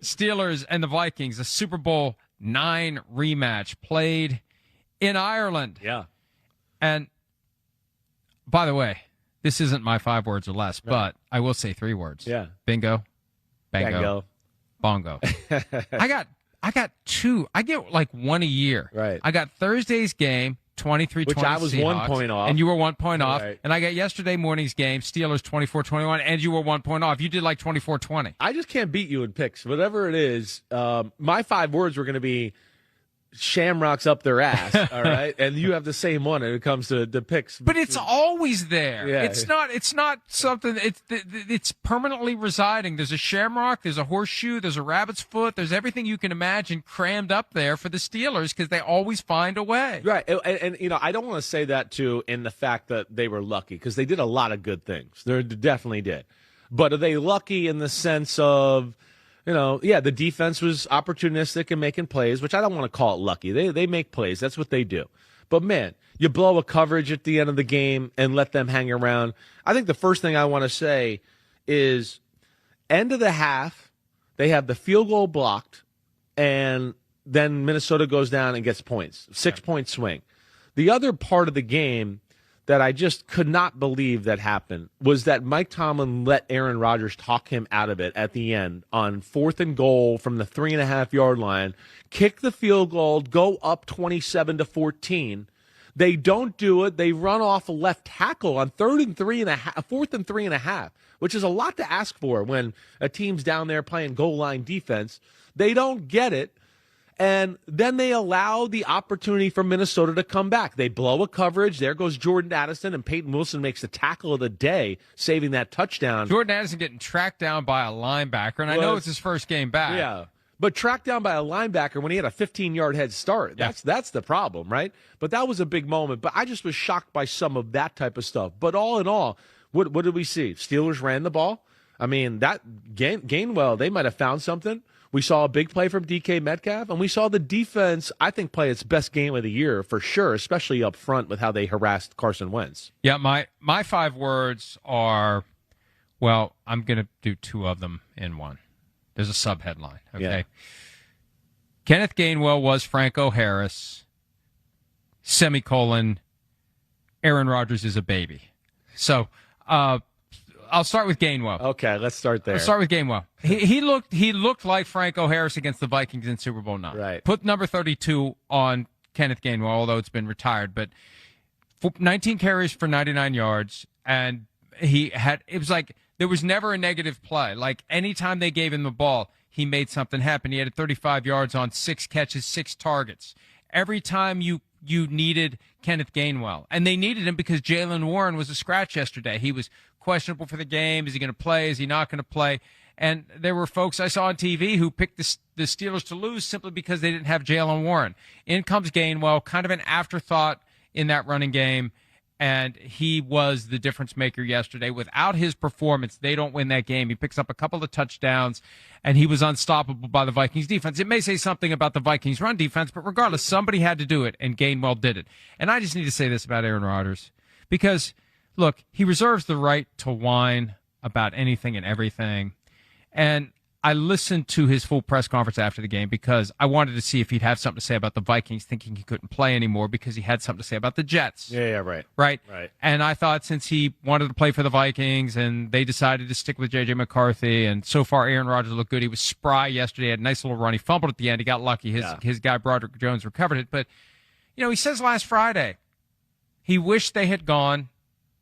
Steelers and the Vikings, a Super Bowl IX rematch played in Ireland. Yeah. And by the way, this isn't my 5 words or less, but I will say 3 words. Yeah. Bingo, bango, bongo. I got 2. I get like 1 a year. Right. I got Thursday's game, 23-20 Which I was Seahawks, 1 point off. And you were 1 point off. Right. And I got yesterday morning's game, Steelers 24-21, and you were 1 point off. You did like 24-20. I just can't beat you in picks. Whatever it is, my 5 words were going to be shamrocks up their ass, all right? And you have the same one when it comes to the picks. But it's always there. Yeah. It's not something, it's permanently residing. There's a shamrock, there's a horseshoe, there's a rabbit's foot, there's everything you can imagine crammed up there for the Steelers because they always find a way. Right. And you know, I don't want to say that, too, in the fact that they were lucky because they did a lot of good things. They definitely did. But are they lucky in the sense of, you know, yeah, the defense was opportunistic and making plays, which I don't want to call it lucky. They make plays. That's what they do. But, man, you blow a coverage at the end of the game and let them hang around. I think the first thing I want to say is end of the half, they have the field goal blocked, and then Minnesota goes down and gets points, 6-point swing. The other part of the game that I just could not believe that happened was that Mike Tomlin let Aaron Rodgers talk him out of it at the end on 4th and goal from the 3.5-yard line, kick the field goal, go up 27-14. They don't do it. They run off a left tackle on 4th and 3.5, which is a lot to ask for when a team's down there playing goal line defense. They don't get it. And then they allow the opportunity for Minnesota to come back. They blow a coverage. There goes Jordan Addison, and Peyton Wilson makes the tackle of the day, saving that touchdown. Jordan Addison getting tracked down by a linebacker, and I know it's his first game back. Yeah, but tracked down by a linebacker when he had a 15-yard head start. That's the problem, right? But that was a big moment. But I just was shocked by some of that type of stuff. But all in all, what did we see? Steelers ran the ball. I mean, that Gainwell, they might have found something. We saw a big play from DK Metcalf, and we saw the defense, I think, play its best game of the year for sure, especially up front with how they harassed Carson Wentz. Yeah, my 5 words are, well, I'm going to do 2 of them in one. There's a sub-headline, okay? Yeah. Kenneth Gainwell was Franco Harris, semicolon, Aaron Rodgers is a baby. So, I'll start with Gainwell. Okay, let's start there. Let's start with Gainwell. He looked like Franco Harris against the Vikings in Super Bowl IX. Right. Put number 32 on Kenneth Gainwell, although it's been retired. But 19 carries for 99 yards, and it was like there was never a negative play. Like anytime they gave him the ball, he made something happen. He had 35 yards on 6 catches, 6 targets. Every time you needed Kenneth Gainwell, and they needed him because Jaylen Warren was a scratch yesterday. He was questionable for the game. Is he going to play? Is he not going to play? And there were folks I saw on TV who picked the Steelers to lose simply because they didn't have Jaylen Warren. In comes Gainwell, kind of an afterthought in that running game, and he was the difference maker yesterday. Without his performance, they don't win that game. He picks up a couple of touchdowns, and he was unstoppable by the Vikings defense. It may say something about the Vikings run defense, but regardless, somebody had to do it, and Gainwell did it. And I just need to say this about Aaron Rodgers, because look, he reserves the right to whine about anything and everything. And I listened to his full press conference after the game because I wanted to see if he'd have something to say about the Vikings, thinking he couldn't play anymore because he had something to say about the Jets. Yeah, right. Right. And I thought since he wanted to play for the Vikings and they decided to stick with J.J. McCarthy, and so far Aaron Rodgers looked good. He was spry yesterday, had a nice little run. He fumbled at the end. He got lucky. His guy, Broderick Jones, recovered it. But, you know, he says last Friday he wished they had gone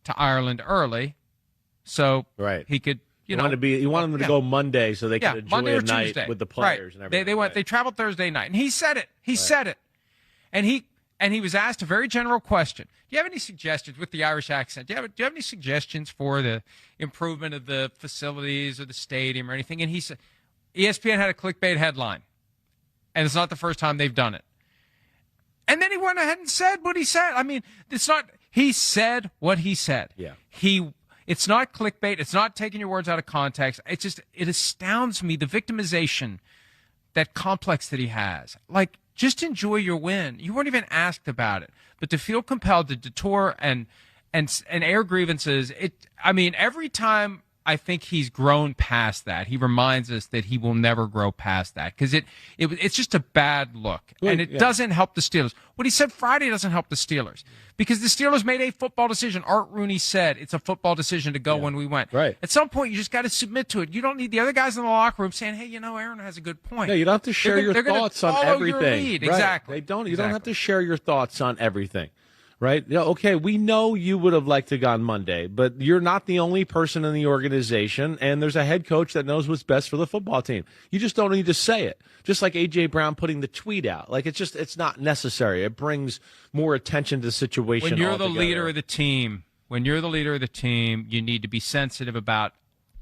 to Ireland early so he could, he wanted them to go Monday so they could enjoy Monday a or night Tuesday. with the players and everything. They traveled Thursday night, and he said it. He said it. And he was asked a very general question. Do you have any suggestions with the Irish accent? Do you have any suggestions for the improvement of the facilities or the stadium or anything? And he said, ESPN had a clickbait headline, and it's not the first time they've done it. And then he went ahead and said what he said. I mean, he said what he said. Yeah. It's not clickbait. It's not taking your words out of context. It astounds me, the victimization, that complex that he has. Like, just enjoy your win. You weren't even asked about it. But to feel compelled to detour and air grievances, every time I think he's grown past that. He reminds us that he will never grow past that because it's just a bad look, and it doesn't help the Steelers. What he said Friday doesn't help the Steelers because the Steelers made a football decision. Art Rooney said it's a football decision to go when we went. Right. At some point, you just got to submit to it. You don't need the other guys in the locker room saying, "Hey, Aaron has a good point." No, you don't have to share your thoughts on everything. Your lead. Right. Exactly. You don't have to share your thoughts on everything. Right? Okay, we know you would have liked to go on Monday, but you're not the only person in the organization, and there's a head coach that knows what's best for the football team. You just don't need to say it. Just like A.J. Brown putting the tweet out. Like, it's not necessary. It brings more attention to the situation. When you're altogether. the leader of the team, you need to be sensitive about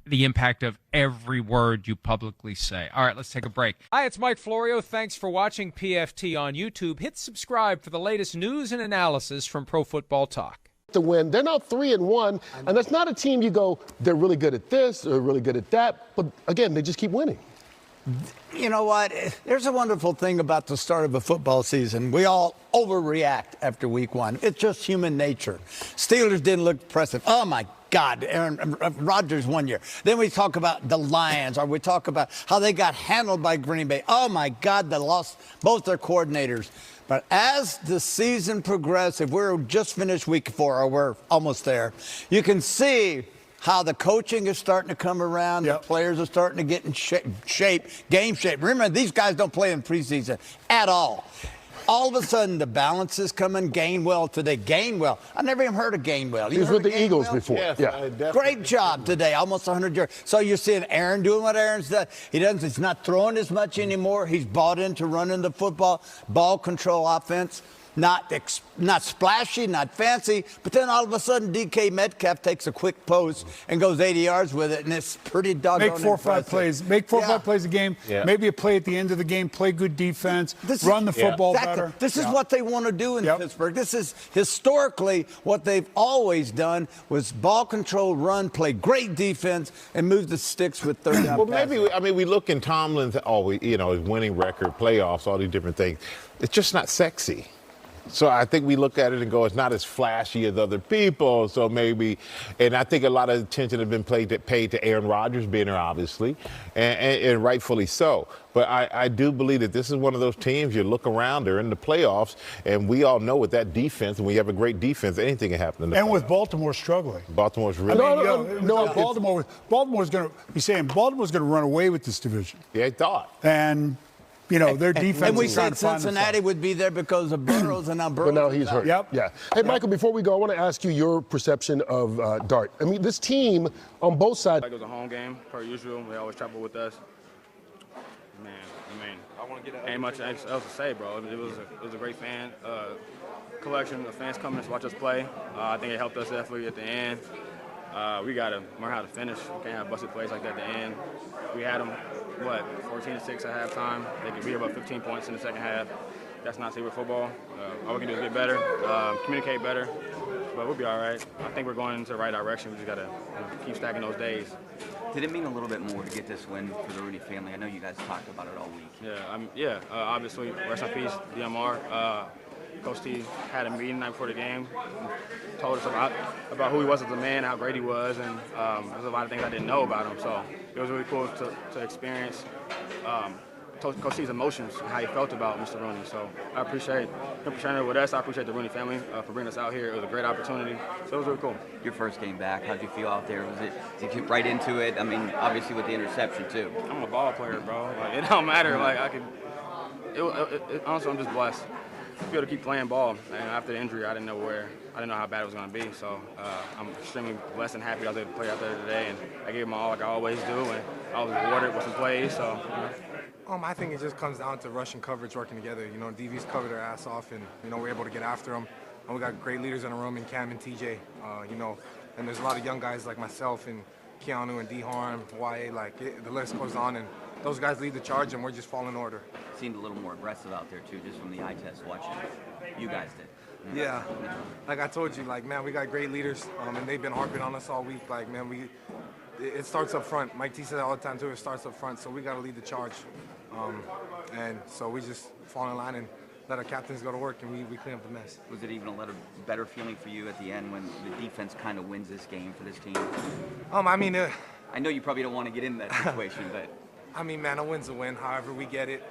the impact of every word you publicly say. All right, let's take a break. Hi, it's Mike Florio. Thanks for watching PFT on YouTube. Hit subscribe for the latest news and analysis from Pro Football Talk. To win, they're now 3-1, and that's not a team you go, they're really good at this, they're really good at that, but again, they just keep winning. You know what? There's a wonderful thing about the start of a football season. We all overreact after week one. It's just human nature. Steelers didn't look impressive. Oh, my God, Aaron Rodgers 1 year. Then we talk about the Lions, or we talk about how they got handled by Green Bay. Oh, my God, they lost both their coordinators. But as the season progressed, if we're just finished week 4, or we're almost there, you can see how the coaching is starting to come around. The players are starting to get in shape, game shape. Remember, these guys don't play in preseason at all. All of a sudden, the balance is coming. Gainwell today. Gainwell. I never even heard of Gainwell. He was with the Eagles before. Yes, great job today. Almost 100 yards. So you're seeing Aaron doing what Aaron's done. He's not throwing as much anymore. He's bought into running the football, ball control offense. Not splashy, not fancy, but then all of a sudden DK Metcalf takes a quick post and goes 80 yards with it, and it's pretty doggone Make 4 or 5 plays. Make 4 or 5 plays a game. Yeah. Maybe a play at the end of the game. Play good defense. Run the football better. This is what they want to do in Pittsburgh. This is historically what they've always done was ball control, run, play great defense, and move the sticks with third down. Well, we look in Tomlin's, his winning record, playoffs, all these different things. It's just not sexy. So I think we look at it and go, it's not as flashy as other people. So maybe, and I think a lot of attention has been paid to Aaron Rodgers being there, obviously, and rightfully so. But I do believe that this is one of those teams you look around, they're in the playoffs, and we all know with that defense, and we have a great defense, anything can happen in the playoffs. With Baltimore struggling. Baltimore's really Baltimore's going to run away with this division. Yeah, I thought. And their defense. And we said Cincinnati would be there because of Burrows, and now Burrows. But now he's hurt. Yeah. Hey, Michael, before we go, I want to ask you your perception of Dart. I mean, this team on both sides. Like it was a home game, per usual. They always travel with us. Man, ain't much else to say, bro. It was a great fan collection of fans coming to watch us play. I think it helped us definitely at the end. We got to learn how to finish. We can't have busted plays like that at the end. We had them, 14-6 at halftime. They could be about 15 points in the second half. That's not safe with football. All we can do is get better, communicate better, but we'll be all right. I think we're going into the right direction. We just got to keep stacking those days. Did it mean a little bit more to get this win for the Rooney family? I know you guys talked about it all week. Obviously, rest in peace, DMR. Coach T had a meeting night before the game, told us about who he was as a man, how great he was, and there's a lot of things I didn't know about him. So it was really cool to experience Coach T's emotions and how he felt about Mr. Rooney. So I appreciate him sharing it with us. I appreciate the Rooney family for bringing us out here. It was a great opportunity. So it was really cool. Your first game back, how did you feel out there? Did you get right into it? I mean, obviously with the interception too. I'm a ball player, bro. Like, it don't matter. Like honestly, I'm just blessed to be able to keep playing ball. And after the injury, I didn't know how bad it was going to be. So I'm extremely blessed and happy I was able to play out there today. And I gave them all like I always do. And I was rewarded with some plays. So. I think it just comes down to rush and coverage working together. DV's covered their ass off, and we're able to get after them. And we got great leaders in the room in Cam and TJ. And there's a lot of young guys like myself and Keanu and D-Harm, YA. The list goes on, and those guys lead the charge, and we're just following order. Seemed a little more aggressive out there too, just from the eye test watching. You guys did. Yeah, like I told you, we got great leaders, and they've been harping on us all week. It starts up front. Mike T says all the time too. It starts up front, so we got to lead the charge. And so we just fall in line and let our captains go to work, and we clean up the mess. Was it even a little better feeling for you at the end when the defense kind of wins this game for this team? I know you probably don't want to get in that situation, but. I mean, man, a win's a win. However we get it,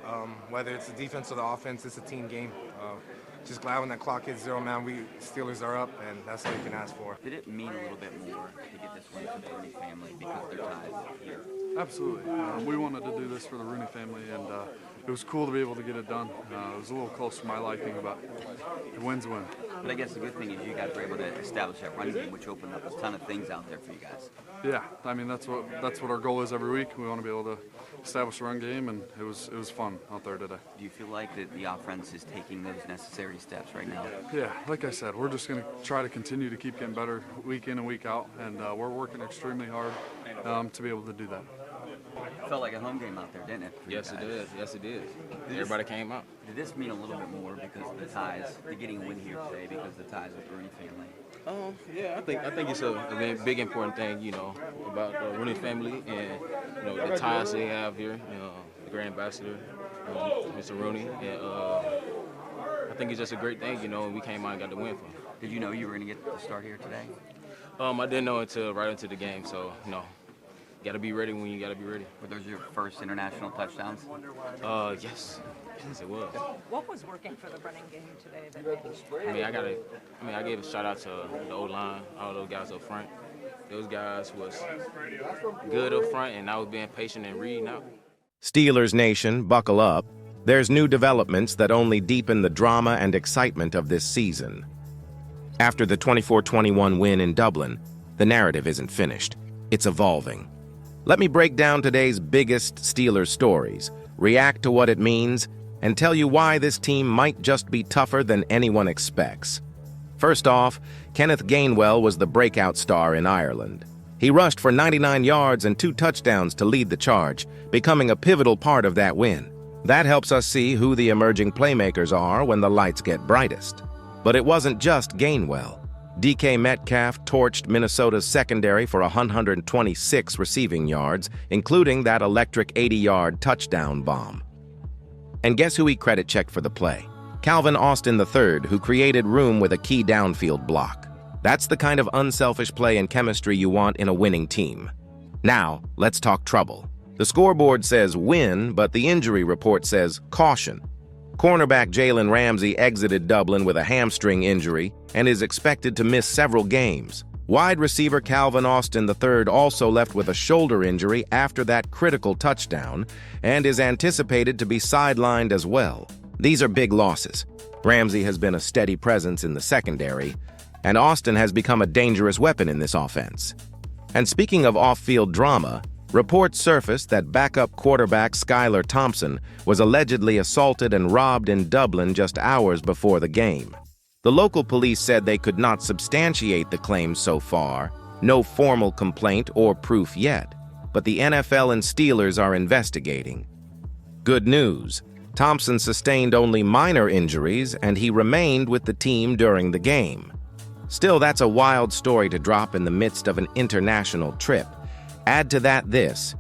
whether it's the defense or the offense, it's a team game. Just glad when that clock hits 0, man, we Steelers are up, and that's all you can ask for. Did it mean a little bit more to get this win for the Rooney family because they're tied here? Absolutely. We wanted to do this for the Rooney family, and it was cool to be able to get it done. It was a little close to my liking, but the win's a win. But I guess the good thing is you guys were able to establish that run game, which opened up a ton of things out there for you guys. Yeah, I mean that's what our goal is every week. We want to be able to establish a run game, and it was fun out there today. Do you feel like that the offense is taking those necessary steps right now? Yeah, like I said, we're just going to try to continue to keep getting better week in and week out, and we're working extremely hard to be able to do that. It felt like a home game out there, didn't it? Yes, it did. Yes, it did. Everybody came out. Did this mean a little bit more because of the ties, to getting a win here today because of the ties with the Rooney family? Yeah, I think it's a big important thing, about the Rooney family and the ties they have here. The Grand Ambassador, Mr. Rooney, and I think it's just a great thing. We came out and got the win for him. Did you know you were going to get the start here today? I didn't know until right into the game, so got to be ready when you got to be ready. Were those your first international touchdowns? Yes. Yes, it was. What was working for the running game today that made you? I gave a shout out to the O-line, all those guys up front. Those guys was good up front, and I was being patient and reading out. Steelers Nation, buckle up. There's new developments that only deepen the drama and excitement of this season. After the 24-21 win in Dublin, the narrative isn't finished. It's evolving. Let me break down today's biggest Steelers stories, react to what it means, and tell you why this team might just be tougher than anyone expects. First off, Kenneth Gainwell was the breakout star in Ireland. He rushed for 99 yards and 2 touchdowns to lead the charge, becoming a pivotal part of that win. That helps us see who the emerging playmakers are when the lights get brightest. But it wasn't just Gainwell. DK Metcalf torched Minnesota's secondary for 126 receiving yards, including that electric 80-yard touchdown bomb. And guess who he credit-checked for the play? Calvin Austin III, who created room with a key downfield block. That's the kind of unselfish play and chemistry you want in a winning team. Now, let's talk trouble. The scoreboard says win, but the injury report says caution. Cornerback Jalen Ramsey exited Dublin with a hamstring injury and is expected to miss several games. Wide receiver Calvin Austin III also left with a shoulder injury after that critical touchdown and is anticipated to be sidelined as well. These are big losses. Ramsey has been a steady presence in the secondary, and Austin has become a dangerous weapon in this offense. And speaking of off-field drama, reports surfaced that backup quarterback Skylar Thompson was allegedly assaulted and robbed in Dublin just hours before the game. The local police said they could not substantiate the claims so far, no formal complaint or proof yet, but the NFL and Steelers are investigating. Good news, Thompson sustained only minor injuries and he remained with the team during the game. Still, that's a wild story to drop in the midst of an international trip. Add to that this: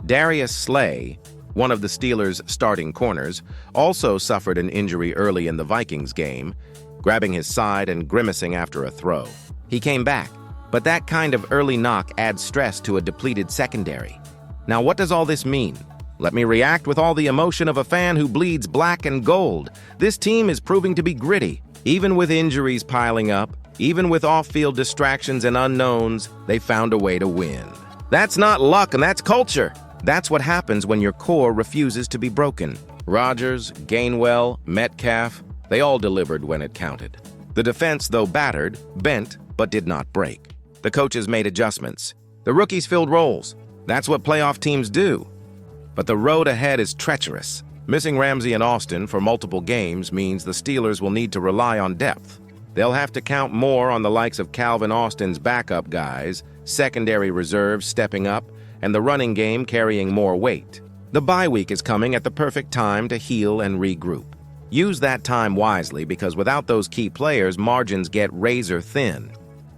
Darius Slay, one of the Steelers' starting corners, also suffered an injury early in the Vikings game, grabbing his side and grimacing after a throw. He came back, but that kind of early knock adds stress to a depleted secondary. Now, what does all this mean? Let me react with all the emotion of a fan who bleeds black and gold. This team is proving to be gritty. Even with injuries piling up, even with off-field distractions and unknowns, they found a way to win. That's not luck, and that's culture. That's what happens when your core refuses to be broken. Rodgers, Gainwell, Metcalf, they all delivered when it counted. The defense, though battered, bent, but did not break. The coaches made adjustments. The rookies filled roles. That's what playoff teams do. But the road ahead is treacherous. Missing Ramsey and Austin for multiple games means the Steelers will need to rely on depth. They'll have to count more on the likes of Calvin Austin's backup guys, secondary reserves stepping up, and the running game carrying more weight. The bye week is coming at the perfect time to heal and regroup. Use that time wisely because without those key players, margins get razor thin.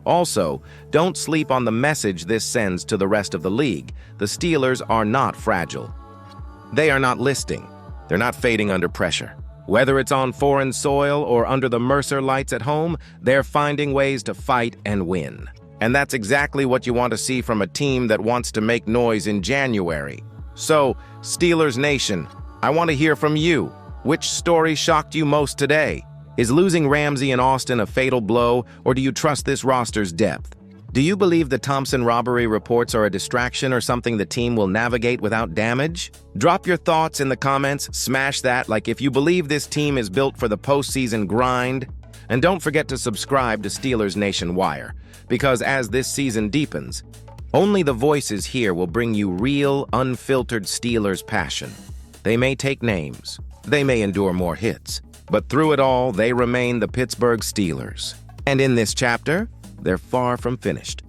Also, don't sleep on the message this sends to the rest of the league. The Steelers are not fragile. They are not listing. They're not fading under pressure. Whether it's on foreign soil or under the Mercer lights at home, they're finding ways to fight and win. And that's exactly what you want to see from a team that wants to make noise in January. So, Steelers Nation, I want to hear from you. Which story shocked you most today? Is losing Ramsey and Austin a fatal blow, or do you trust this roster's depth? Do you believe the Thompson robbery reports are a distraction or something the team will navigate without damage? Drop your thoughts in the comments, smash that like if you believe this team is built for the postseason grind. And don't forget to subscribe to Steelers Nation Wire, because as this season deepens, only the voices here will bring you real, unfiltered Steelers passion. They may take names, they may endure more hits, but through it all, they remain the Pittsburgh Steelers. And in this chapter, they're far from finished.